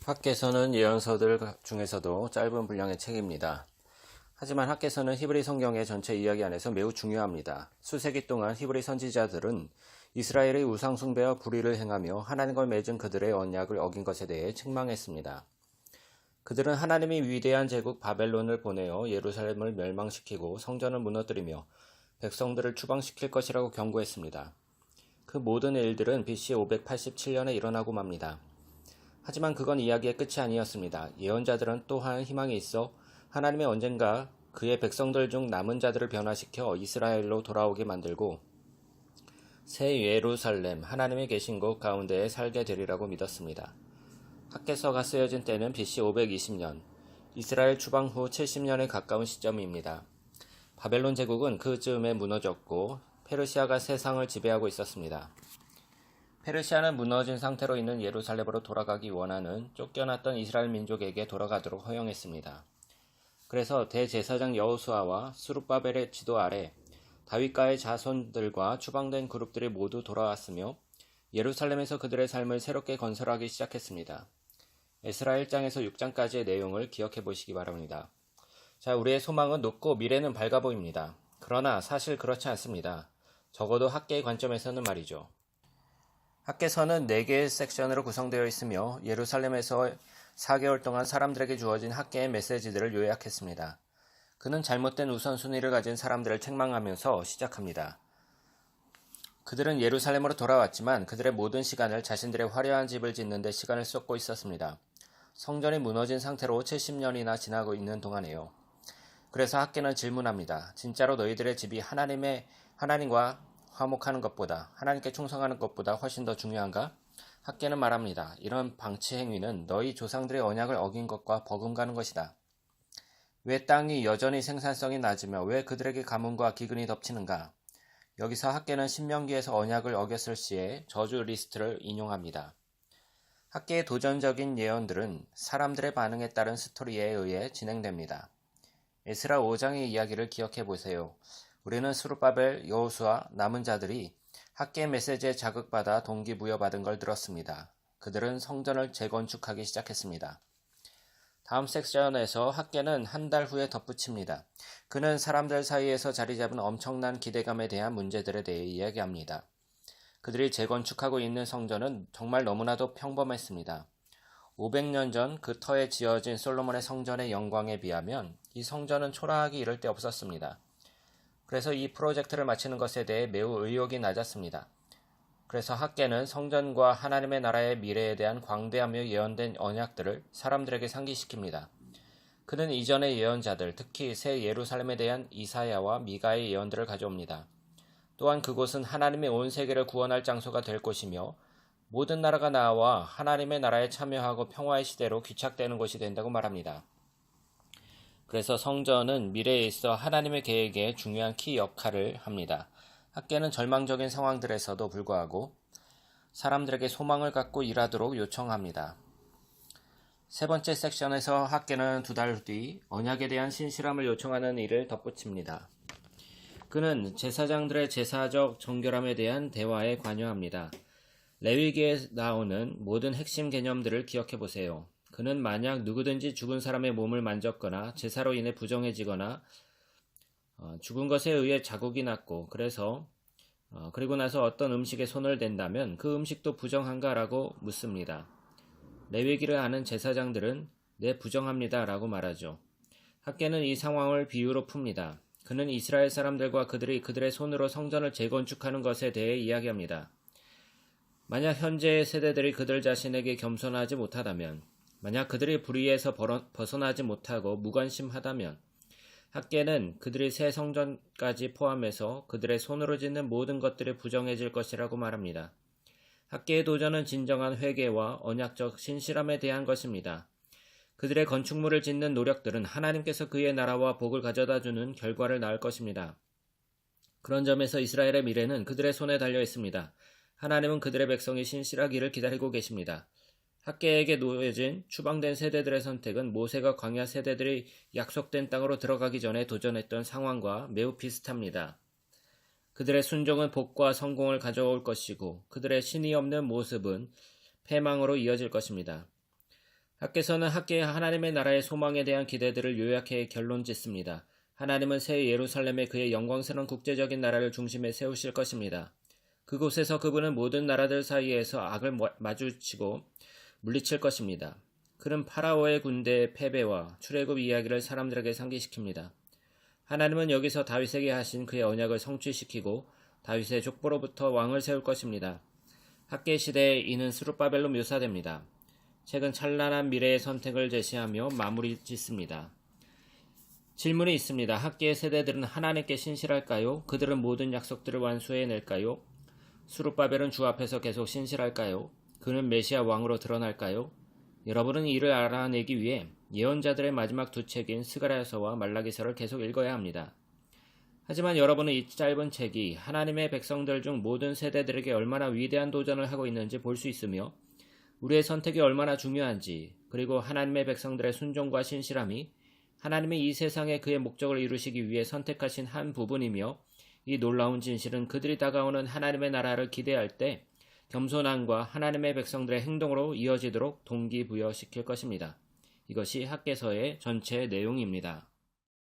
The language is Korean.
학개서는 예언서들 중에서도 짧은 분량의 책입니다. 하지만 학개서는 히브리 성경의 전체 이야기 안에서 매우 중요합니다. 수세기 동안 히브리 선지자들은 이스라엘의 우상 숭배와 불의를 행하며 하나님과 맺은 그들의 언약을 어긴 것에 대해 책망했습니다. 그들은 하나님이 위대한 제국 바벨론을 보내어 예루살렘을 멸망시키고 성전을 무너뜨리며 백성들을 추방시킬 것이라고 경고했습니다. 그 모든 일들은 BC 587년에 일어나고 맙니다. 하지만 그건 이야기의 끝이 아니었습니다. 예언자들은 또한 희망이 있어 하나님의 언젠가 그의 백성들 중 남은 자들을 변화시켜 이스라엘로 돌아오게 만들고 새 예루살렘, 하나님의 계신 곳 가운데에 살게 되리라고 믿었습니다. 학개서가 쓰여진 때는 BC 520년, 이스라엘 추방 후 70년에 가까운 시점입니다. 바벨론 제국은 그 즈음에 무너졌고 페르시아가 세상을 지배하고 있었습니다. 페르시아는 무너진 상태로 있는 예루살렘으로 돌아가기 원하는 쫓겨났던 이스라엘 민족에게 돌아가도록 허용했습니다. 그래서 대제사장 여호수아와 스룹바벨의 지도 아래 다윗가의 자손들과 추방된 그룹들이 모두 돌아왔으며 예루살렘에서 그들의 삶을 새롭게 건설하기 시작했습니다. 에스라 1장에서 6장까지의 내용을 기억해 보시기 바랍니다. 자, 우리의 소망은 높고 미래는 밝아 보입니다. 그러나 사실 그렇지 않습니다. 적어도 학계의 관점에서는 말이죠. 학개서는 4개의 섹션으로 구성되어 있으며 예루살렘에서 4개월 동안 사람들에게 주어진 학계의 메시지들을 요약했습니다. 그는 잘못된 우선순위를 가진 사람들을 책망하면서 시작합니다. 그들은 예루살렘으로 돌아왔지만 그들의 모든 시간을 자신들의 화려한 집을 짓는 데 시간을 쏟고 있었습니다. 성전이 무너진 상태로 70년이나 지나고 있는 동안에요. 그래서 학계는 질문합니다. 진짜로 너희들의 집이 하나님과 화목하는 것보다, 하나님께 충성하는 것보다 훨씬 더 중요한가? 학계는 말합니다. 이런 방치 행위는 너희 조상들의 언약을 어긴 것과 버금가는 것이다. 왜 땅이 여전히 생산성이 낮으며 왜 그들에게 가뭄과 기근이 덮치는가? 여기서 학계는 신명기에서 언약을 어겼을 시에 저주 리스트를 인용합니다. 학계의 도전적인 예언들은 사람들의 반응에 따른 스토리에 의해 진행됩니다. 에스라 5장의 이야기를 기억해 보세요. 우리는 스룹바벨, 여호수아, 남은 자들이 학계의 메시지에 자극받아 동기부여받은 걸 들었습니다. 그들은 성전을 재건축하기 시작했습니다. 다음 섹션에서 학계는 한 달 후에 덧붙입니다. 그는 사람들 사이에서 자리 잡은 엄청난 기대감에 대한 문제들에 대해 이야기합니다. 그들이 재건축하고 있는 성전은 정말 너무나도 평범했습니다. 500년 전 그 터에 지어진 솔로몬의 성전의 영광에 비하면 이 성전은 초라하기 이를 데 없었습니다. 그래서 이 프로젝트를 마치는 것에 대해 매우 의욕이 낮았습니다. 그래서 학계는 성전과 하나님의 나라의 미래에 대한 광대하며 예언된 언약들을 사람들에게 상기시킵니다. 그는 이전의 예언자들, 특히 새 예루살렘에 대한 이사야와 미가의 예언들을 가져옵니다. 또한 그곳은 하나님의 온 세계를 구원할 장소가 될 곳이며 모든 나라가 나와 하나님의 나라에 참여하고 평화의 시대로 귀착되는 곳이 된다고 말합니다. 그래서 성전은 미래에 있어 하나님의 계획에 중요한 키 역할을 합니다. 학계는 절망적인 상황들에서도 불구하고 사람들에게 소망을 갖고 일하도록 요청합니다. 세 번째 섹션에서 학계는 2달 뒤 언약에 대한 신실함을 요청하는 일을 덧붙입니다. 그는 제사장들의 제사적 정결함에 대한 대화에 관여합니다. 레위기에 나오는 모든 핵심 개념들을 기억해 보세요. 그는 만약 누구든지 죽은 사람의 몸을 만졌거나 제사로 인해 부정해지거나 죽은 것에 의해 자국이 났고 그리고 나서 어떤 음식에 손을 댄다면 그 음식도 부정한가라고 묻습니다. 레위기를 아는 제사장들은 네, 부정합니다 라고 말하죠. 학계는 이 상황을 비유로 풉니다. 그는 이스라엘 사람들과 그들의 손으로 성전을 재건축하는 것에 대해 이야기합니다. 만약 현재의 세대들이 그들 자신에게 겸손하지 못하다면, 만약 그들이 불의에서 벗어나지 못하고 무관심하다면 학계는 그들이 새 성전까지 포함해서 그들의 손으로 짓는 모든 것들이 부정해질 것이라고 말합니다. 학계의 도전은 진정한 회개와 언약적 신실함에 대한 것입니다. 그들의 건축물을 짓는 노력들은 하나님께서 그의 나라와 복을 가져다주는 결과를 낳을 것입니다. 그런 점에서 이스라엘의 미래는 그들의 손에 달려 있습니다. 하나님은 그들의 백성이 신실하기를 기다리고 계십니다. 학계에게 놓여진 추방된 세대들의 선택은 모세가 광야 세대들이 약속된 땅으로 들어가기 전에 도전했던 상황과 매우 비슷합니다. 그들의 순종은 복과 성공을 가져올 것이고 그들의 신이 없는 모습은 패망으로 이어질 것입니다. 학개서는 학개의 하나님의 나라의 소망에 대한 기대들을 요약해 결론 짓습니다. 하나님은 새 예루살렘에 그의 영광스러운 국제적인 나라를 중심에 세우실 것입니다. 그곳에서 그분은 모든 나라들 사이에서 악을 마주치고 물리칠 것입니다. 그는 파라오의 군대의 패배와 출애굽 이야기를 사람들에게 상기시킵니다. 하나님은 여기서 다윗에게 하신 그의 언약을 성취시키고 다윗의 족보로부터 왕을 세울 것입니다. 학개 시대에 이는 스룹바벨로 묘사됩니다. 책은 찬란한 미래의 선택을 제시하며 마무리 짓습니다. 질문이 있습니다. 학개의 세대들은 하나님께 신실할까요? 그들은 모든 약속들을 완수해낼까요? 스룹바벨은 주 앞에서 계속 신실할까요? 그는 메시아 왕으로 드러날까요? 여러분은 이를 알아내기 위해 예언자들의 마지막 두 책인 스가랴서와 말라기서를 계속 읽어야 합니다. 하지만 여러분은 이 짧은 책이 하나님의 백성들 중 모든 세대들에게 얼마나 위대한 도전을 하고 있는지 볼 수 있으며 우리의 선택이 얼마나 중요한지, 그리고 하나님의 백성들의 순종과 신실함이 하나님이 이 세상에 그의 목적을 이루시기 위해 선택하신 한 부분이며, 이 놀라운 진실은 그들이 다가오는 하나님의 나라를 기대할 때 겸손함과 하나님의 백성들의 행동으로 이어지도록 동기부여시킬 것입니다. 이것이 학개서의 전체 내용입니다.